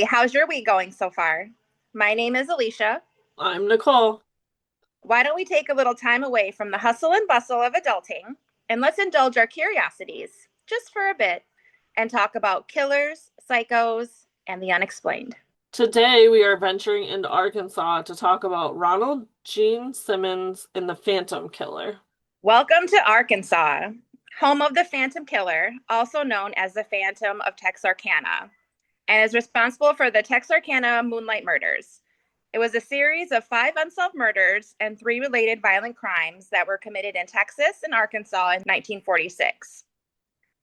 Hey, how's your week going so far? My name is Alicia. I'm Nicole. Why don't we take a little time away from the hustle and bustle of adulting and let's indulge our curiosities just for a bit and talk about killers, psychos, and the unexplained. Today we are venturing into Arkansas to talk about Ronald Gene Simmons and the Phantom Killer. Welcome to Arkansas, home of the Phantom Killer, also known as the Phantom of Texarkana, and is responsible for the Texarkana Moonlight Murders. It was a series of 5 unsolved murders and 3 related violent crimes that were committed in Texas and Arkansas in 1946.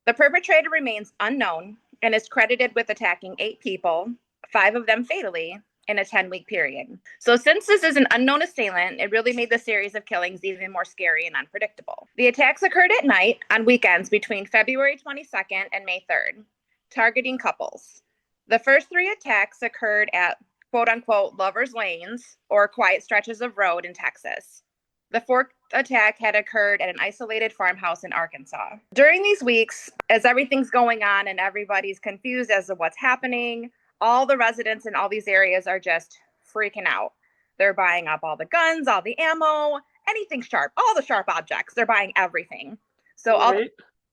The perpetrator remains unknown and is credited with attacking 8 people, 5 of them fatally, in a 10-week period. So, since this is an unknown assailant, it really made the series of killings even more scary and unpredictable. The attacks occurred at night on weekends between February 22nd and May 3rd, targeting couples. The first 3 attacks occurred at quote unquote lovers' lanes or quiet stretches of road in Texas. The fourth attack had occurred at an isolated farmhouse in Arkansas. During these weeks, as everything's going on and everybody's confused as to what's happening, all the residents in all these areas are just freaking out. They're buying up all the guns, all the ammo, anything sharp, all the sharp objects. They're buying everything. So all the Right?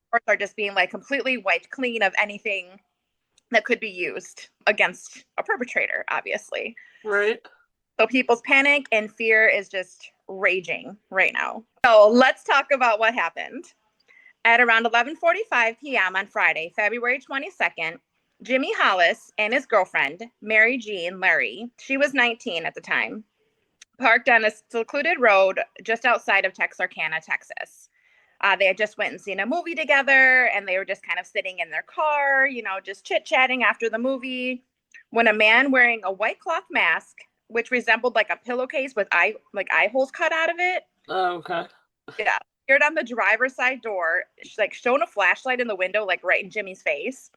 stores are just being like completely wiped clean of anything that could be used against a perpetrator, obviously. Right? So people's panic and fear is just raging right now. So let's talk about what happened. At around 11:45 p.m. on Friday, February 22nd, Jimmy Hollis and his girlfriend, Mary Jean Larry, she was 19 at the time, parked on a secluded road just outside of Texarkana, Texas. They had just went and seen a movie together, and they were just kind of sitting in their car, just chit-chatting after the movie, when a man wearing a white cloth mask, which resembled like a pillowcase with eye holes cut out of it, Oh, okay. yeah, appeared on the driver's side door, like shone a flashlight in the window, like right in Jimmy's face.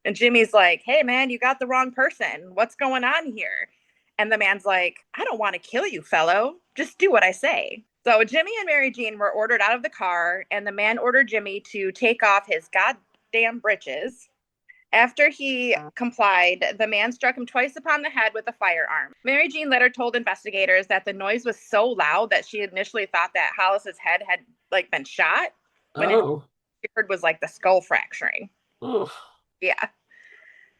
And Jimmy's like, "Hey, man, you got the wrong person. What's going on here?" And the man's like, "I don't want to kill you, fellow. Just do what I say." So Jimmy and Mary Jean were ordered out of the car, and the man ordered Jimmy to take off his goddamn breeches. After he complied, the man struck him twice upon the head with a firearm. Mary Jean later told investigators that the noise was so loud that she initially thought that Hollis's head had like been shot, when in Oh. she heard was like the skull fracturing. Oof. Yeah.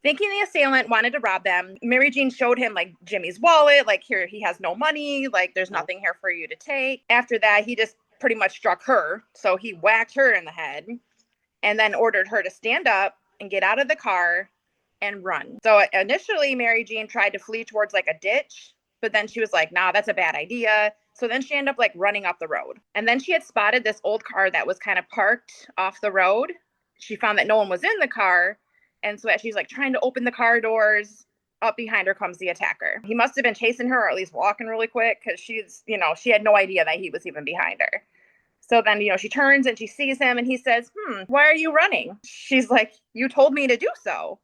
Thinking the assailant wanted to rob them, Mary Jean showed him like Jimmy's wallet, like, here, he has no money, like, there's nothing here for you to take. After that, he just pretty much struck her. So he whacked her in the head and then ordered her to stand up and get out of the car and run. So initially, Mary Jean tried to flee towards like a ditch, but then she was like, nah, that's a bad idea. So then she ended up like running up the road. And then she had spotted this old car that was kind of parked off the road. She found that no one was in the car. And so as she's like trying to open the car doors, up behind her comes the attacker. He must have been chasing her or at least walking really quick because she had no idea that he was even behind her. So then, she turns and she sees him and he says, why are you running? She's like, you told me to do so.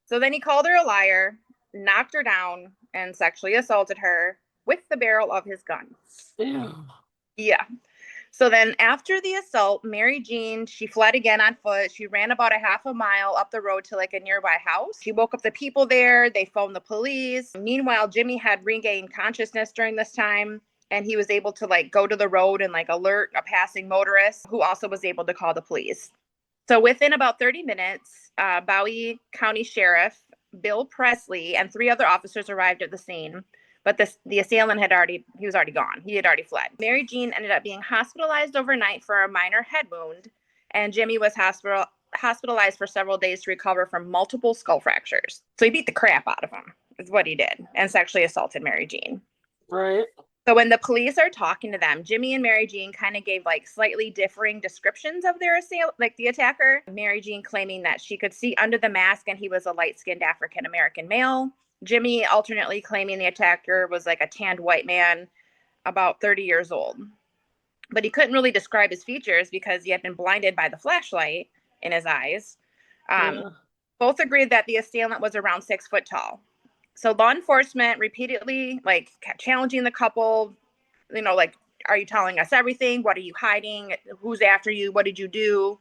So then he called her a liar, knocked her down, and sexually assaulted her with the barrel of his gun. Ew. Yeah. So then after the assault, Mary Jean, she fled again on foot. She ran about a half a mile up the road to like a nearby house. She woke up the people there. They phoned the police. Meanwhile, Jimmy had regained consciousness during this time, and he was able to like go to the road and like alert a passing motorist who also was able to call the police. So within about 30 minutes, Bowie County Sheriff Bill Presley and 3 other officers arrived at the scene. But the assailant he was already gone. He had already fled. Mary Jean ended up being hospitalized overnight for a minor head wound, and Jimmy was hospitalized for several days to recover from multiple skull fractures. So he beat the crap out of him, is what he did, and sexually assaulted Mary Jean. Right? So when the police are talking to them, Jimmy and Mary Jean kind of gave like slightly differing descriptions of their assailant, like the attacker. Mary Jean claiming that she could see under the mask and he was a light-skinned African American male. Jimmy alternately claiming the attacker was like a tanned white man, about 30 years old. But he couldn't really describe his features because he had been blinded by the flashlight in his eyes. Um, Yeah. Both agreed that the assailant was around 6 foot tall. So law enforcement repeatedly like kept challenging the couple, like, are you telling us everything? What are you hiding? Who's after you? What did you do?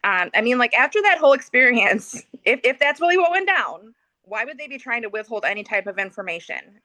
I mean, like after that whole experience, if that's really what went down, why would they be trying to withhold any type of information?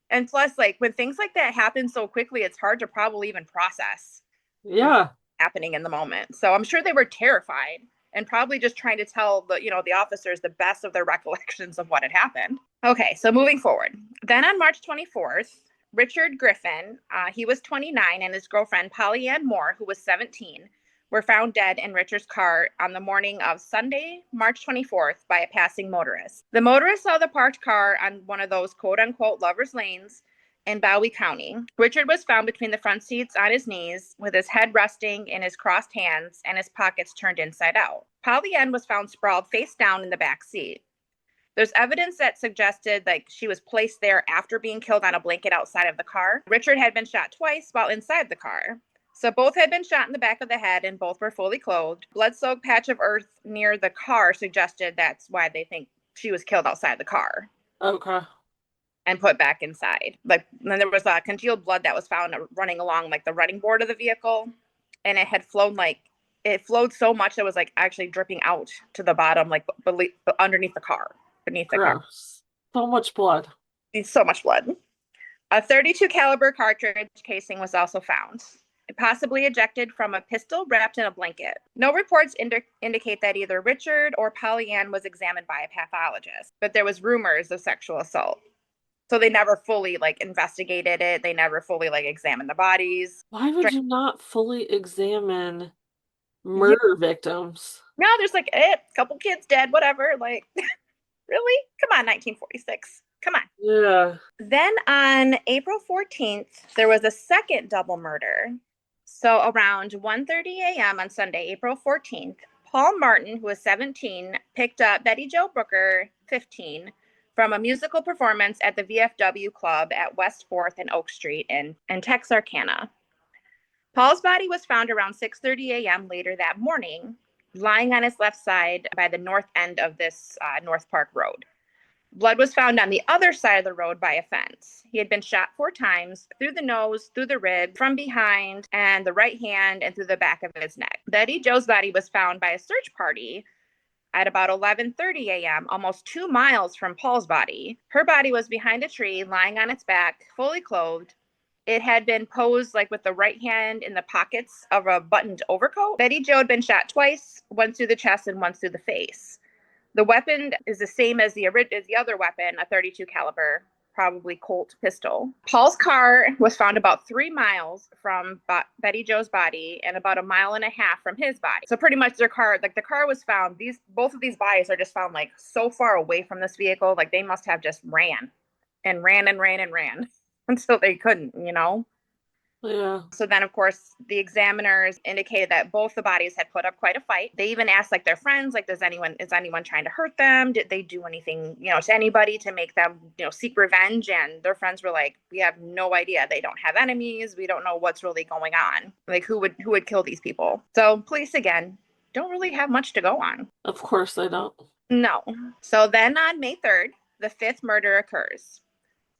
And plus, like when things like that happen so quickly, it's hard to probably even process Yeah. happening in the moment. So I'm sure they were terrified and probably just trying to tell the officers the best of their recollections of what had happened. Okay, so moving forward. Then on March 24th, Richard Griffin, he was 29, and his girlfriend Polly Ann Moore, who was 17, were found dead in Richard's car on the morning of Sunday, March 24th, by a passing motorist. The motorist saw the parked car on one of those quote unquote lovers' lanes in Bowie County. Richard was found between the front seats on his knees, with his head resting in his crossed hands and his pockets turned inside out. Polly Ann was found sprawled face down in the back seat. There's evidence that suggested like she was placed there after being killed on a blanket outside of the car. Richard had been shot twice while inside the car. So both had been shot in the back of the head and both were fully clothed. Blood-soaked patch of earth near the car suggested that's why they think she was killed outside the car Okay. and put back inside. Like, then there was congealed blood that was found running along like the running board of the vehicle, and it flowed so much that it was like actually dripping out to the bottom, like underneath the car, beneath the car. Gross. So much blood. It's so much blood. A 32 caliber cartridge casing was also found, possibly ejected from a pistol wrapped in a blanket. No reports indicate that either Richard or Polly Ann was examined by a pathologist, but there was rumors of sexual assault. So they never fully like investigated it. They never fully like examined the bodies. Why would you not fully examine Yeah. murder victims? No, there's like a couple kids dead, whatever. Like, really? Come on, 1946. Come on. Yeah. Then on April 14th, there was a second double murder. So around 1:30 a.m. on Sunday, April 14th, Paul Martin, who was 17, picked up Betty Jo Brooker, 15, from a musical performance at the VFW Club at West 4th and Oak Street in Texarkana. Paul's body was found around 6:30 a.m. later that morning, lying on his left side by the north end of this North Park Road. Blood was found on the other side of the road by a fence. He had been shot 4 times, through the nose, through the rib, from behind, and the right hand, and through the back of his neck. Betty Jo's body was found by a search party at about 11:30 a.m., almost 2 miles from Paul's body. Her body was behind a tree, lying on its back, fully clothed. It had been posed like with the right hand in the pockets of a buttoned overcoat. Betty Jo had been shot twice, once through the chest and once through the face. The weapon is the same as the other weapon, a 32 caliber, probably Colt pistol. Paul's car was found about 3 miles from Betty Jo's body and about 1.5 miles from his body. So pretty much the car was found. Both of these bodies are just found like so far away from this vehicle, like they must have just ran and ran and ran and ran until they couldn't, you know? Yeah. So then, of course, the examiners indicated that both the bodies had put up quite a fight. They even asked like their friends, like, is anyone trying to hurt them? Did they do anything, to anybody to make them, seek revenge? And their friends were like, we have no idea. They don't have enemies. We don't know what's really going on. Like, who would kill these people? So police, again, don't really have much to go on. Of course they don't. No. So then on May 3rd, the 5th murder occurs.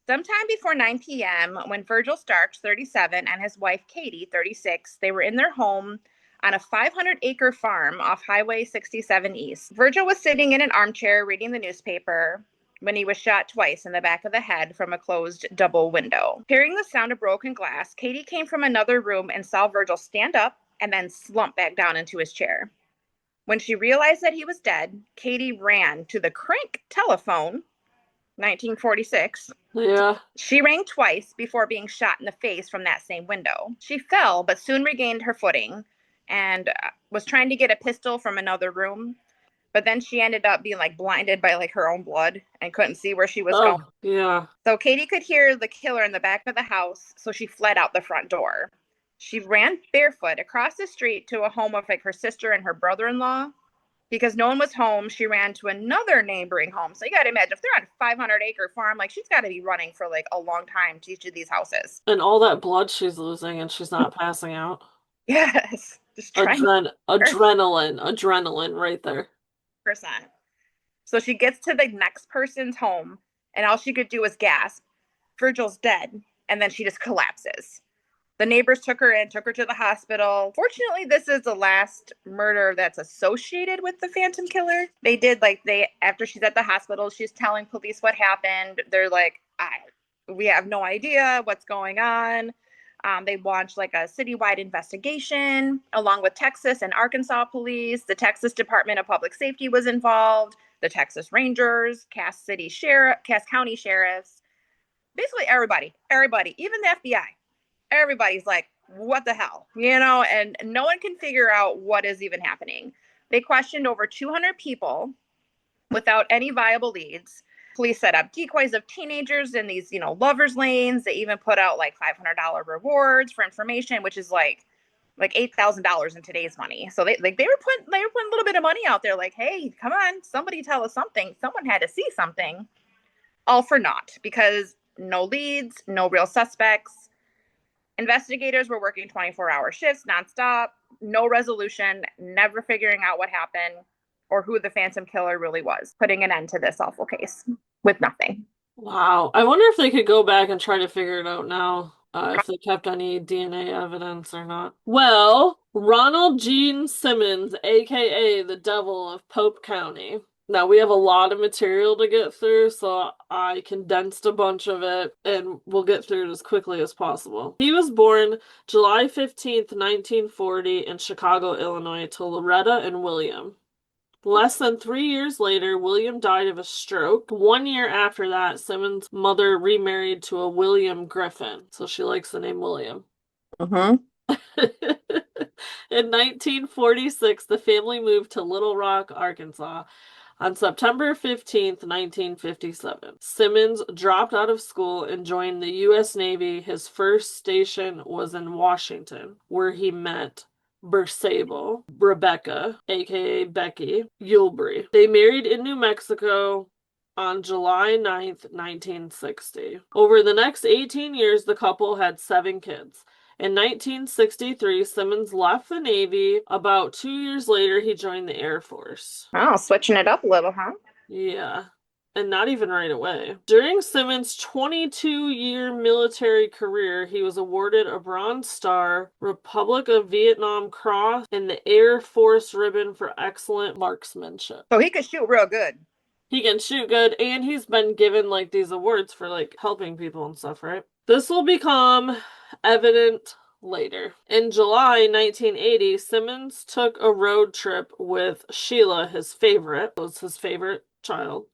Sometime before 9 p.m., when Virgil Starks, 37, and his wife Katie, 36, they were in their home on a 500-acre farm off Highway 67 East. Virgil was sitting in an armchair reading the newspaper when he was shot twice in the back of the head from a closed double window. Hearing the sound of broken glass, Katie came from another room and saw Virgil stand up and then slump back down into his chair. When she realized that he was dead, Katie ran to the crank telephone, 1946. Yeah. She rang twice before being shot in the face from that same window. She fell, but soon regained her footing and was trying to get a pistol from another room. But then she ended up being like blinded by like her own blood and couldn't see where she was going. Yeah. So Katie could hear the killer in the back of the house, so she fled out the front door. She ran barefoot across the street to a home of like her sister and her brother-in-law. Because no one was home, she ran to another neighboring home. So you got to imagine, if they're on a 500-acre farm, like she's got to be running for like a long time to each of these houses. And all that blood she's losing and she's not passing out. Yes, just trying. Adrenaline right there. Percent. So she gets to the next person's home, and all she could do was gasp, "Virgil's dead," and then she just collapses. The neighbors took her in, took her to the hospital. Fortunately, this is the last murder that's associated with the Phantom Killer. They did after she's at the hospital, she's telling police what happened. They're like, we have no idea what's going on. They launched like a citywide investigation along with Texas and Arkansas police. The Texas Department of Public Safety was involved. The Texas Rangers, Cass County sheriffs, basically everybody, even the FBI. Everybody's like, what the hell, and no one can figure out what is even happening. They questioned over 200 people without any viable leads. Police set up decoys of teenagers in these, lovers lanes. They even put out like $500 rewards for information, which is like $8,000 in today's money. So they were putting a little bit of money out there, like, hey, come on, somebody tell us something. Someone had to see something. All for naught, because no leads, no real suspects. Investigators were working 24-hour shifts nonstop, no resolution, never figuring out what happened or who the Phantom Killer really was, putting an end to this awful case with nothing. Wow. I wonder if they could go back and try to figure it out now, if they kept any DNA evidence or not. Well, Ronald Gene Simmons, aka the Devil of Pope County. Now, we have a lot of material to get through, so I condensed a bunch of it, and we'll get through it as quickly as possible. He was born July 15th, 1940, in Chicago, Illinois, to Loretta and William. Less than 3 years later, William died of a stroke. 1 year after that, Simmons' mother remarried to a William Griffin, so she likes the name William. Mm-hmm. In 1946, the family moved to Little Rock, Arkansas. On September 15th, 1957, Simmons dropped out of school and joined the U.S. Navy. His first station was in Washington, where he met Bersable, Rebecca, aka Becky, Yulbury. They married in New Mexico on July 9th, 1960. Over the next 18 years, the couple had 7 kids. In 1963, Simmons left the Navy. About 2 years later, he joined the Air Force. Oh, switching it up a little, huh? Yeah, and not even right away. During Simmons' 22-year military career, he was awarded a Bronze Star, Republic of Vietnam Cross, and the Air Force Ribbon for excellent marksmanship. So he could shoot real good. He can shoot good, and he's been given like these awards for like helping people and stuff, right? This will become evident later. In July 1980, Simmons took a road trip with Sheila, his favorite. It was his favorite child.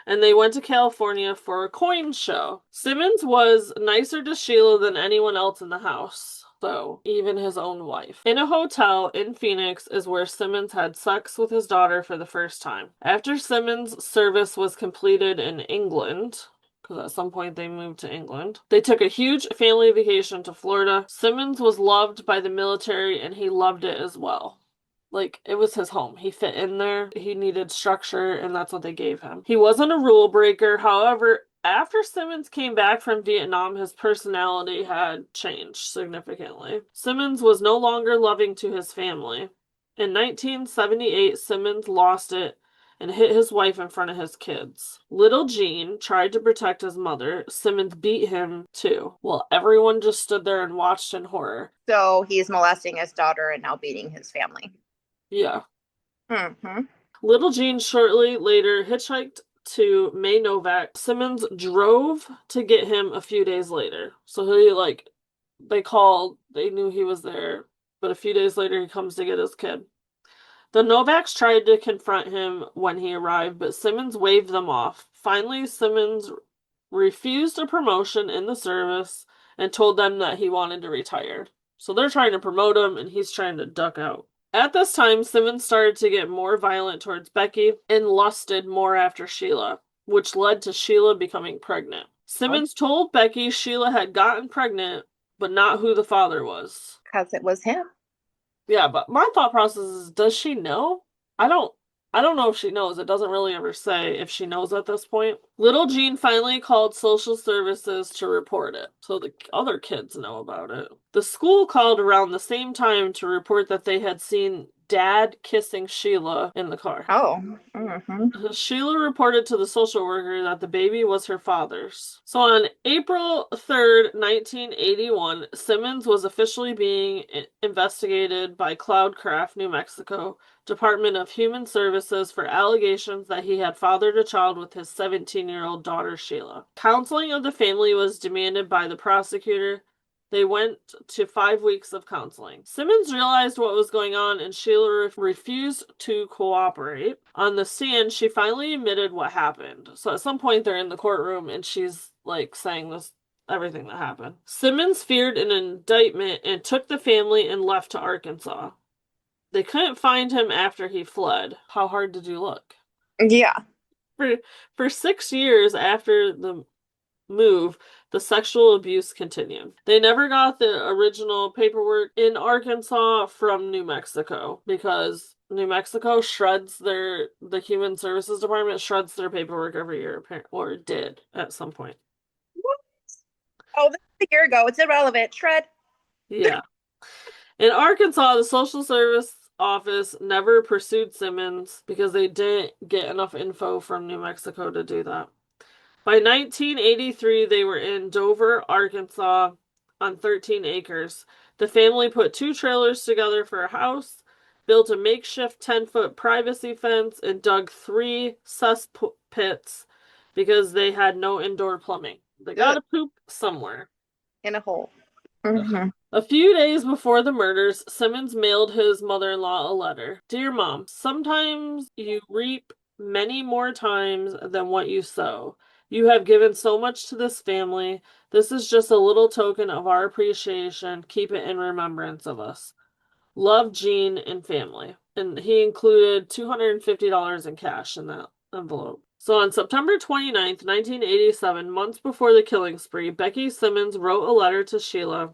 And they went to California for a coin show. Simmons was nicer to Sheila than anyone else in the house. So, even his own wife. In a hotel in Phoenix is where Simmons had sex with his daughter for the first time. After Simmons' service was completed in England, because at some point they moved to England, they took a huge family vacation to Florida. Simmons was loved by the military and he loved it as well. Like, it was his home. He fit in there. He needed structure, and that's what they gave him. He wasn't a rule breaker. However, after Simmons came back from Vietnam, his personality had changed significantly. Simmons was no longer loving to his family. In 1978, Simmons lost it and hit his wife in front of his kids. Little Gene tried to protect his mother. Simmons beat him too. Well, everyone just stood there and watched in horror. So he's molesting his daughter and now beating his family. Yeah. Mm-hmm. Little Gene shortly later hitchhiked to May Novak. Simmons drove to get him a few days later. So they called, they knew he was there, but a few days later he comes to get his kid. The Novaks tried to confront him when he arrived, but Simmons waved them off. Finally, Simmons refused a promotion in the service and told them that he wanted to retire. So they're trying to promote him and he's trying to duck out. At this time, Simmons started to get more violent towards Becky and lusted more after Sheila, which led to Sheila becoming pregnant. Simmons told Becky Sheila had gotten pregnant, but not who the father was. Because it was him. Yeah, but my thought process is, does she know? I don't know if she knows. It doesn't really ever say if she knows at this point. Little Gene finally called social services to report it, so the other kids know about it. The school called around the same time to report that they had seen dad kissing Sheila in the car. Oh. Mm-hmm. Sheila reported to the social worker that the baby was her father's. So on April 3rd, 1981, Simmons was officially being investigated by Cloudcraft, New Mexico, Department of Human Services for allegations that he had fathered a child with his 17-year-old daughter, Sheila. Counseling of the family was demanded by the prosecutor. They went to 5 weeks of counseling. Simmons realized what was going on and Sheila refused to cooperate. On the stand, she finally admitted what happened. So at some point they're in the courtroom and she's like saying this everything that happened. Simmons feared an indictment and took the family and left to Arkansas. They couldn't find him after he fled. How hard did you look? Yeah. For 6 years after the move, the sexual abuse continued. They never got the original paperwork in Arkansas from New Mexico because New Mexico the Human Services Department shreds their paperwork every year, or did at some point. What? Oh, this is a year ago. It's irrelevant. Shred. Yeah. In Arkansas, the social service office never pursued Simmons because they didn't get enough info from New Mexico to do that. By 1983, they were in Dover, Arkansas, on 13 acres. The family put 2 trailers together for a house, built a makeshift 10-foot privacy fence, and dug 3 cesspits because they had no indoor plumbing. They gotta poop somewhere. In a hole. Mm-hmm. A few days before the murders, Simmons mailed his mother-in-law a letter. Dear Mom, sometimes you reap many more times than what you sow. You have given so much to this family. This is just a little token of our appreciation. Keep it in remembrance of us. Love, Jean, and family. And he included $250 in cash in that envelope. So on September 29th, 1987, months before the killing spree, Becky Simmons wrote a letter to Sheila.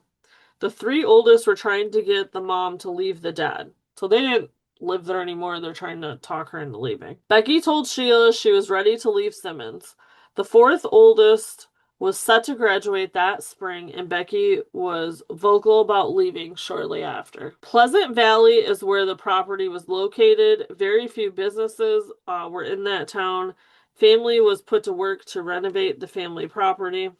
The 3 oldest were trying to get the mom to leave the dad. So they didn't live there anymore. They're trying to talk her into leaving. Becky told Sheila she was ready to leave Simmons. The 4th oldest was set to graduate that spring, and Becky was vocal about leaving shortly after. Pleasant Valley is where the property was located. Very few businesses were in that town. Family was put to work to renovate the family property.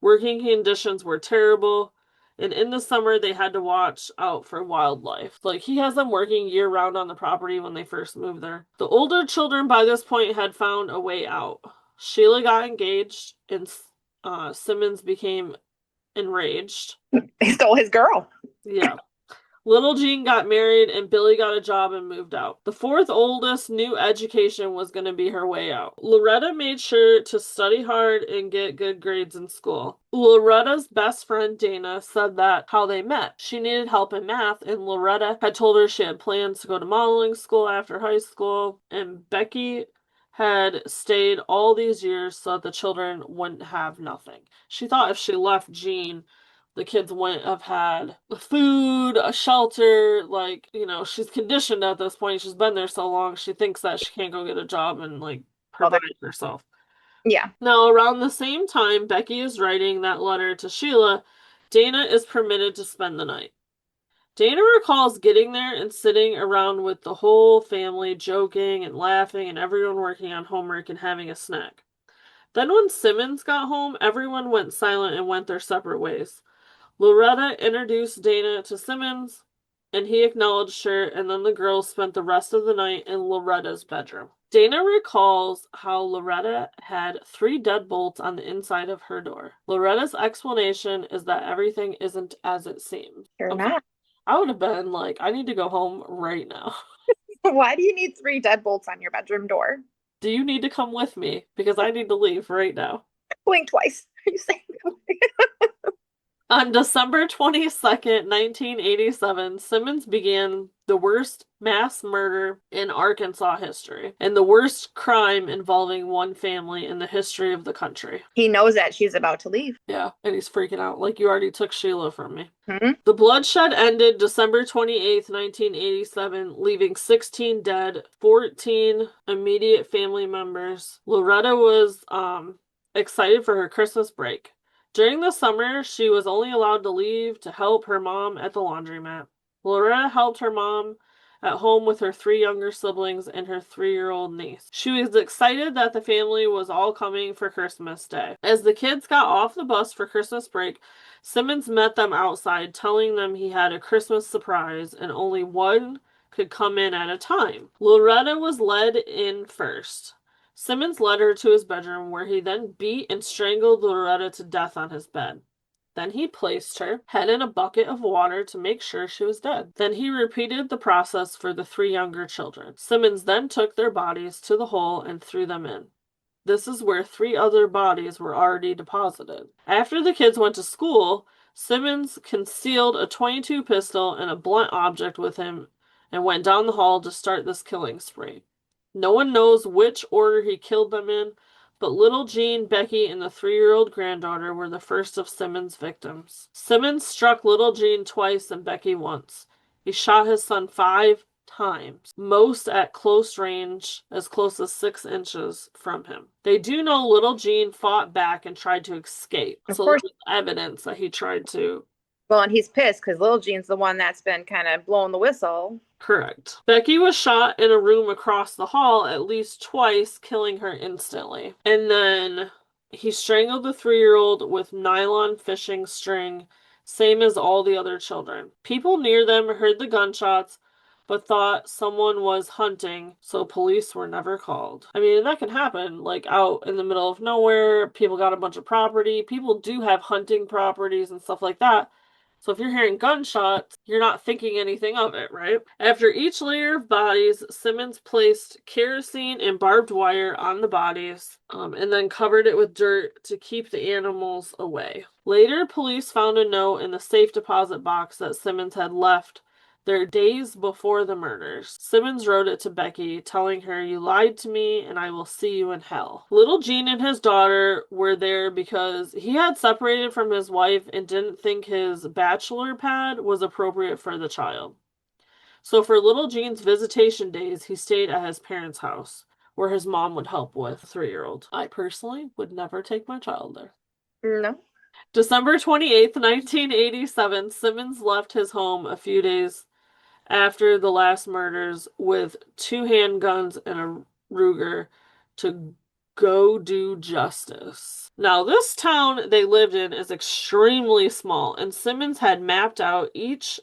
Working conditions were terrible. And in the summer, they had to watch out for wildlife. Like, he has them working year-round on the property when they first moved there. The older children by this point had found a way out. Sheila got engaged, and Simmons became enraged. He stole his girl. Yeah. Little Jean got married and Billy got a job and moved out. The 4th oldest knew education was going to be her way out. Loretta made sure to study hard and get good grades in school. Loretta's best friend Dana said that how they met. She needed help in math and Loretta had told her she had plans to go to modeling school after high school, and Becky had stayed all these years so that the children wouldn't have nothing. She thought if she left Jean, the kids wouldn't have had food, a shelter. Like, she's conditioned at this point. She's been there so long, she thinks that she can't go get a job and, like, provide herself. Yeah. Now, around the same time Becky is writing that letter to Sheila, Dana is permitted to spend the night. Dana recalls getting there and sitting around with the whole family, joking and laughing, and everyone working on homework and having a snack. Then when Simmons got home, everyone went silent and went their separate ways. Loretta introduced Dana to Simmons, and he acknowledged her, and then the girls spent the rest of the night in Loretta's bedroom. Dana recalls how Loretta had 3 deadbolts on the inside of her door. Loretta's explanation is that everything isn't as it seems. You're not. I would have been like, I need to go home right now. Why do you need 3 deadbolts on your bedroom door? Do you need to come with me? Because I need to leave right now. Blink twice. Are you saying On December 22nd, 1987, Simmons began the worst mass murder in Arkansas history and the worst crime involving one family in the history of the country. He knows that she's about to leave. Yeah, and he's freaking out like, you already took Sheila from me. Mm-hmm. The bloodshed ended December 28th, 1987, leaving 16 dead, 14 immediate family members. Loretta was excited for her Christmas break. During the summer, she was only allowed to leave to help her mom at the laundromat. Loretta helped her mom at home with her 3 younger siblings and her 3-year-old niece. She was excited that the family was all coming for Christmas Day. As the kids got off the bus for Christmas break, Simmons met them outside, telling them he had a Christmas surprise and only one could come in at a time. Loretta was led in first. Simmons led her to his bedroom, where he then beat and strangled Loretta to death on his bed. Then he placed her head in a bucket of water to make sure she was dead. Then he repeated the process for the 3 younger children. Simmons then took their bodies to the hole and threw them in. This is where 3 other bodies were already deposited. After the kids went to school, Simmons concealed a .22 pistol and a blunt object with him and went down the hall to start this killing spree. No one knows which order he killed them in, but little Jean, Becky, and the 3-year-old granddaughter were the first of Simmons' victims. Simmons struck little Jean twice and Becky once. He shot his son 5 times, most at close range, as close as 6 inches from him. They do know little Jean fought back and tried to escape, Of so course. there's evidence that he tried to. Well, and he's pissed because little Jean's the one that's been kind of blowing the whistle. Correct. Becky was shot in a room across the hall at least twice, killing her instantly. And then he strangled the 3-year-old with nylon fishing string, same as all the other children. People near them heard the gunshots, but thought someone was hunting, so police were never called. I mean, that can happen, like out in the middle of nowhere. People got a bunch of property. People do have hunting properties and stuff like that. So if you're hearing gunshots, you're not thinking anything of it, right? After each layer of bodies, Simmons placed kerosene and barbed wire on the bodies, and then covered it with dirt to keep the animals away. Later, police found a note in the safe deposit box that Simmons had left there days before the murders. Simmons wrote it to Becky, telling her, "You lied to me, and I will see you in hell." Little Jean and his daughter were there because he had separated from his wife and didn't think his bachelor pad was appropriate for the child. So for little Jean's visitation days, he stayed at his parents' house, where his mom would help with the 3-year-old. I personally would never take my child there. No. December 28th, 1987, Simmons left his home a few days after the last murders with 2 handguns and a Ruger to go do justice. Now, this town they lived in is extremely small, and Simmons had mapped out each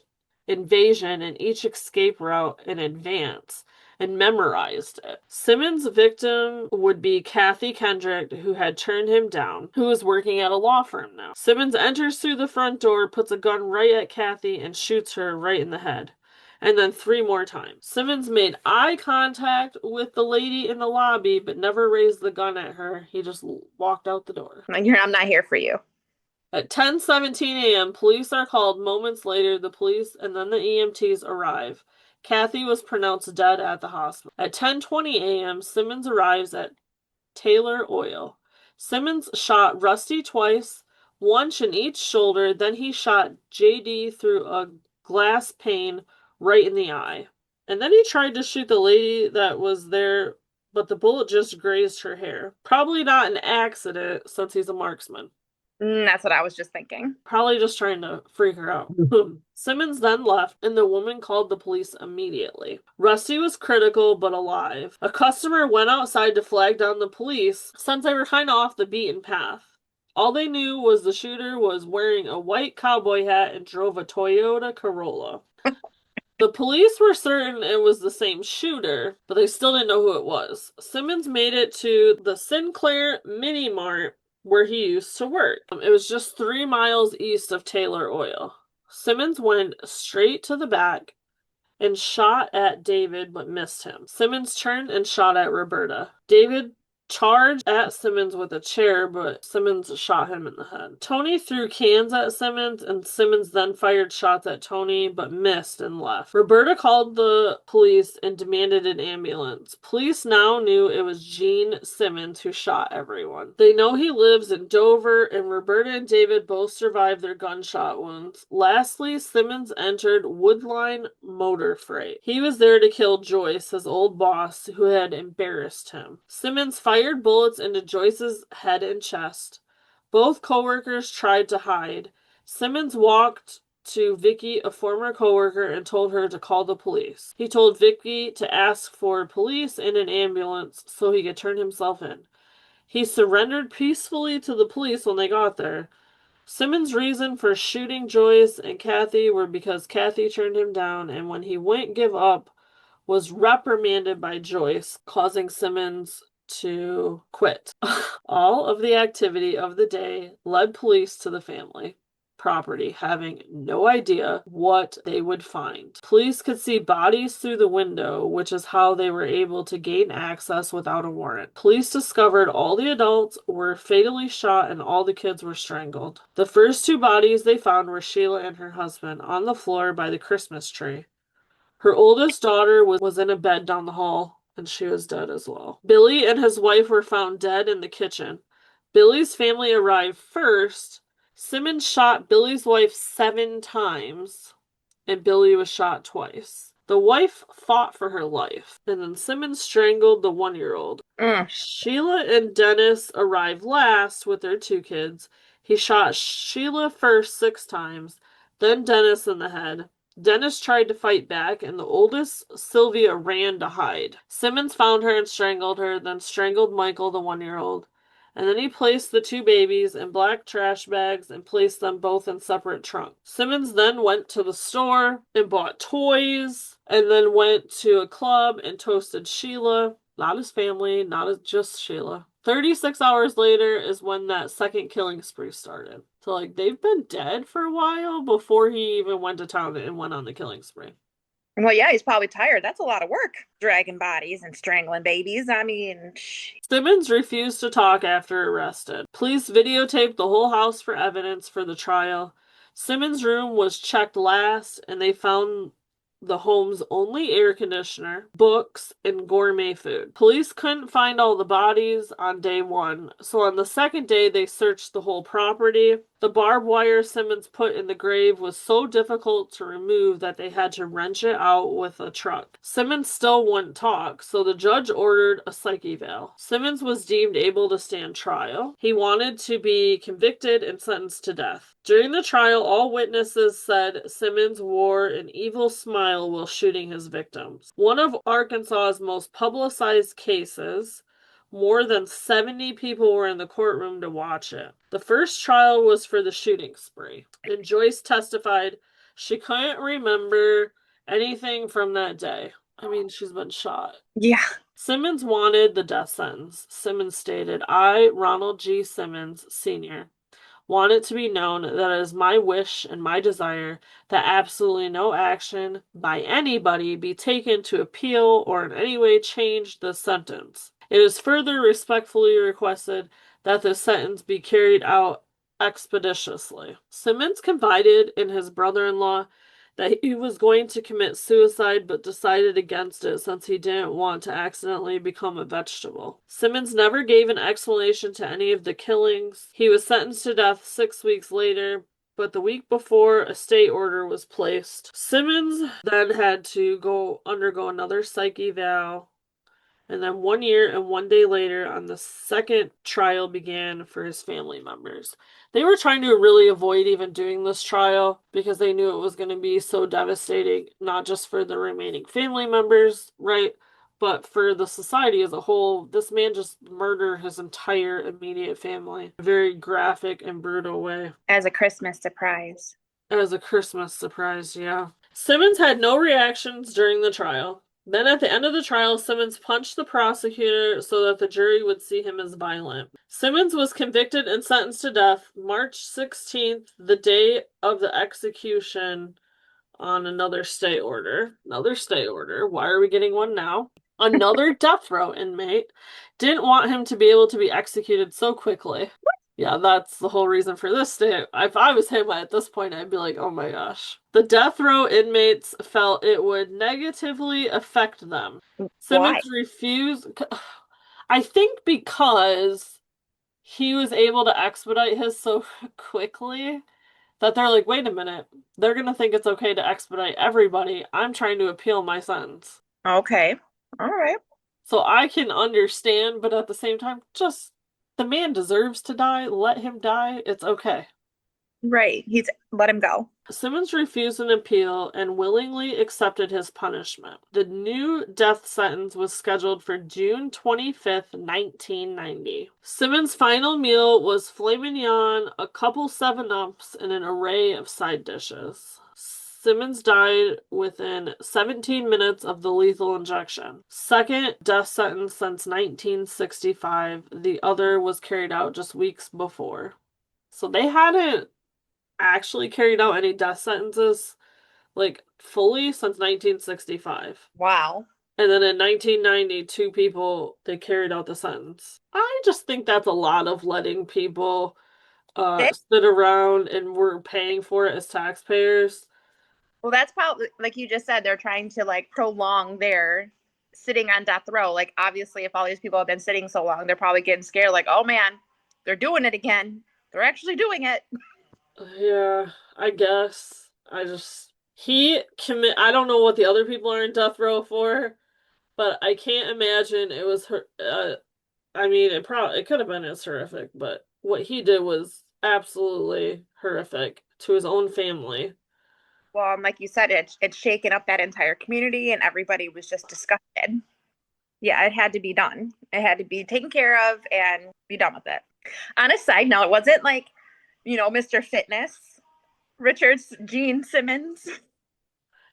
invasion and each escape route in advance and memorized it. Simmons' victim would be Kathy Kendrick, who had turned him down, who was working at a law firm now. Simmons enters through the front door, puts a gun right at Kathy, and shoots her right in the head. And then 3 more times. Simmons made eye contact with the lady in the lobby, but never raised the gun at her. He just walked out the door. I'm not here for you. At 10:17 a.m., police are called. Moments later, the police and then the EMTs arrive. Kathy was pronounced dead at the hospital. At 10:20 a.m., Simmons arrives at Taylor Oil. Simmons shot Rusty twice, once in each shoulder, then he shot JD through a glass pane right in the eye. And then he tried to shoot the lady that was there, but the bullet just grazed her hair. Probably not an accident, since he's a marksman. That's what I was just thinking. Probably just trying to freak her out. Simmons then left, and the woman called the police immediately. Rusty was critical but alive. A customer went outside to flag down the police, since they were kind of off the beaten path. All they knew was the shooter was wearing a white cowboy hat and drove a Toyota Corolla. The police were certain it was the same shooter, but they still didn't know who it was. Simmons made it to the Sinclair Mini Mart where he used to work. It was just 3 miles east of Taylor Oil. Simmons went straight to the back and shot at David, but missed him. Simmons turned and shot at Roberta. David charged at Simmons with a chair, but Simmons shot him in the head. Tony threw cans at Simmons, and Simmons then fired shots at Tony, but missed and left. Roberta called the police and demanded an ambulance. Police now knew it was Gene Simmons who shot everyone. They know he lives in Dover, and Roberta and David both survived their gunshot wounds. Lastly, Simmons entered Woodline Motor Freight. He was there to kill Joyce, his old boss, who had embarrassed him. Simmons fired bullets into Joyce's head and chest. Both co-workers tried to hide. Simmons walked to Vicky, a former coworker, and told her to call the police. He told Vicky to ask for police and an ambulance so he could turn himself in. He surrendered peacefully to the police when they got there. Simmons' reason for shooting Joyce and Kathy were because Kathy turned him down, and when he wouldn't give up, was reprimanded by Joyce, causing Simmons to quit. All of the activity of the day led police to the family property, having no idea what they would find. Police could see bodies through the window, which is how they were able to gain access without a warrant. Police discovered all the adults were fatally shot and all the kids were strangled. The first two bodies they found were Sheila and her husband on the floor by the Christmas tree. Her oldest daughter was in a bed down the hall, and she was dead as well. Billy and his wife were found dead in the kitchen. Billy's family arrived first. Simmons shot Billy's wife 7 times, and Billy was shot twice. The wife fought for her life, and then Simmons strangled the 1-year-old. Sheila and Dennis arrived last with their 2 kids. He shot Sheila first 6 times, then Dennis in the head. Dennis tried to fight back, and the oldest, Sylvia, ran to hide. Simmons found her and strangled her, then strangled Michael, the 1-year-old. And then he placed the 2 babies in black trash bags and placed them both in separate trunks. Simmons then went to the store and bought toys, and then went to a club and toasted Sheila. Not his family, just Sheila. 36 hours later is when that second killing spree started. So, like, they've been dead for a while before he even went to town and went on the killing spree. Well, yeah, he's probably tired. That's a lot of work, dragging bodies and strangling babies. I mean, Simmons refused to talk after arrested. Police videotaped the whole house for evidence for the trial. Simmons' room was checked last, and they found the home's only air conditioner, books, and gourmet food. Police couldn't find all the bodies on day 1, so on the second day they searched the whole property. The barbed wire Simmons put in the grave was so difficult to remove that they had to wrench it out with a truck. Simmons still wouldn't talk, so the judge ordered a psych eval. Simmons was deemed able to stand trial. He wanted to be convicted and sentenced to death. During the trial, all witnesses said Simmons wore an evil smile while shooting his victims. One of Arkansas's most publicized cases, more than 70 people were in the courtroom to watch it. The first trial was for the shooting spree, and Joyce testified she couldn't remember anything from that day. I mean, she's been shot. yeah. Simmons wanted the death sentence. Simmons stated, I, Ronald G. Simmons, Sr., want it to be known that it is my wish and my desire that absolutely no action by anybody be taken to appeal or in any way change the sentence. It is further respectfully requested that the sentence be carried out expeditiously. Simmons confided in his brother-in-law that he was going to commit suicide but decided against it since he didn't want to accidentally become a vegetable. Simmons never gave an explanation to any of the killings. He was sentenced to death 6 weeks later, but the week before a stay order was placed. Simmons then had to undergo another psych eval. And then 1 year and 1 day later, on the second trial began for his family members. They were trying to really avoid even doing this trial because they knew it was going to be so devastating, not just for the remaining family members, right? But for the society as a whole. This man just murdered his entire immediate family in a very graphic and brutal way. As a Christmas surprise. As a Christmas surprise, yeah. Simmons had no reactions during the trial. Then at the end of the trial, Simmons punched the prosecutor so that the jury would see him as violent. Simmons was convicted and sentenced to death March 16th, the day of the execution, on another stay order. Another stay order. Why are we getting one now? Another death row inmate didn't want him to be able to be executed so quickly. Yeah, that's the whole reason for this stay. If I was him at this point, I'd be like, oh my gosh. The death row inmates felt it would negatively affect them. Why? Simmons refused. I think because he was able to expedite his so quickly that they're like, wait a minute. They're going to think it's okay to expedite everybody. I'm trying to appeal my sentence. Okay. All right. So I can understand, but at the same time, just the man deserves to die. Let him die. It's okay. Right. He's let him go. Simmons refused an appeal and willingly accepted his punishment. The new death sentence was scheduled for June 25th, 1990. Simmons' final meal was filet mignon, a couple 7-Ups, and an array of side dishes. Simmons died within 17 minutes of the lethal injection. Second death sentence since 1965. The other was carried out just weeks before. So they hadn't actually carried out any death sentences like fully since 1965. Wow. And then in 1990, two people they carried out the sentence. I just think that's a lot of letting people They, sit around and we're paying for it as taxpayers. well, that's probably like you just said, they're trying to like prolong their sitting on death row. Like obviously, if all these people have been sitting so long, they're probably getting scared. Like, oh man, they're doing it again. They're actually doing it. Yeah, I guess. I just he commit I don't know what the other people are in death row for, but I can't imagine it was her I mean, it could have been as horrific, but what he did was absolutely horrific to his own family. Well, and like you said, it's shaken up that entire community, and everybody was just disgusted. Yeah, it had to be done. It had to be taken care of and be done with it. On a side note, it wasn't like, Mr. Fitness, Richard's Gene Simmons.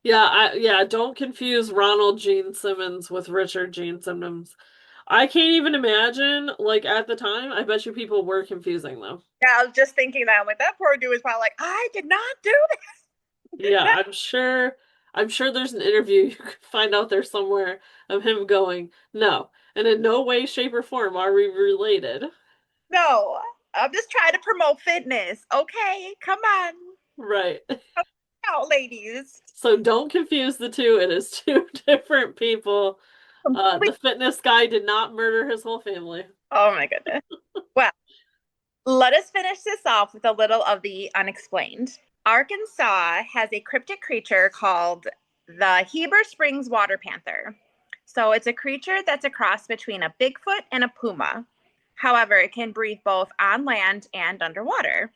Yeah, don't confuse Ronald Gene Simmons with Richard Gene Simmons. I can't even imagine, like at the time, I bet you people were confusing them. Yeah, I was just thinking that. I'm like, that poor dude is probably like, I did not do this. Yeah, I'm sure there's an interview you could find out there somewhere of him going, "No, and in no way, shape, or form are we related." No, I'm just trying to promote fitness. Okay, come on Right. out, ladies. So don't confuse the two. It is two different people. Completely. The fitness guy did not murder his whole family. Oh my goodness. Well, let us finish this off with a little of the unexplained. Arkansas has a cryptic creature called the Heber Springs water panther. So it's a creature that's a cross between a Bigfoot and a puma. However, it can breathe both on land and underwater.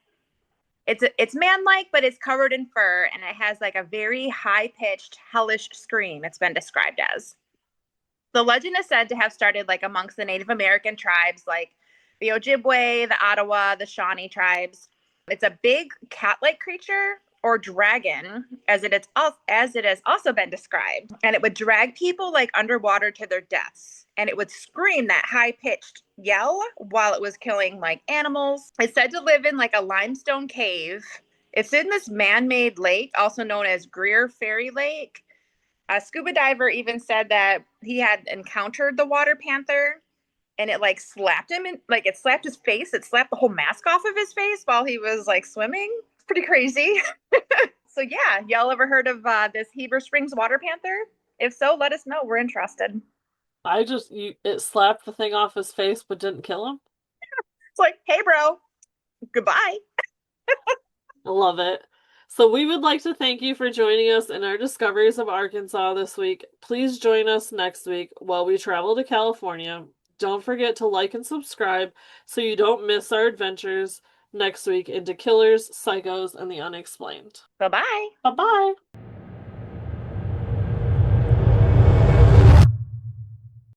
It's man-like, but it's covered in fur, and it has like a very high-pitched, hellish scream. It's been described as. The legend is said to have started like amongst the Native American tribes, like the Ojibwe, the Ottawa, the Shawnee tribes. It's a big cat-like creature or dragon, as it has also been described, and it would drag people like underwater to their deaths, and it would scream that high-pitched yell while it was killing like animals. It's said to live in like a limestone cave. It's in this man-made lake, also known as Greer Ferry Lake. A scuba diver even said that he had encountered the water panther and it like slapped him and like it slapped his face. It slapped the whole mask off of his face while he was like swimming. It's pretty crazy. So yeah, y'all ever heard of this Heber Springs water panther? If so, let us know. We're interested. It slapped the thing off his face but didn't kill him. It's like, hey, bro, goodbye. I love it. So we would like to thank you for joining us in our discoveries of Arkansas this week. Please join us next week while we travel to California. Don't forget to like and subscribe so you don't miss our adventures next week into killers, psychos, and the unexplained. Bye bye. Bye-bye.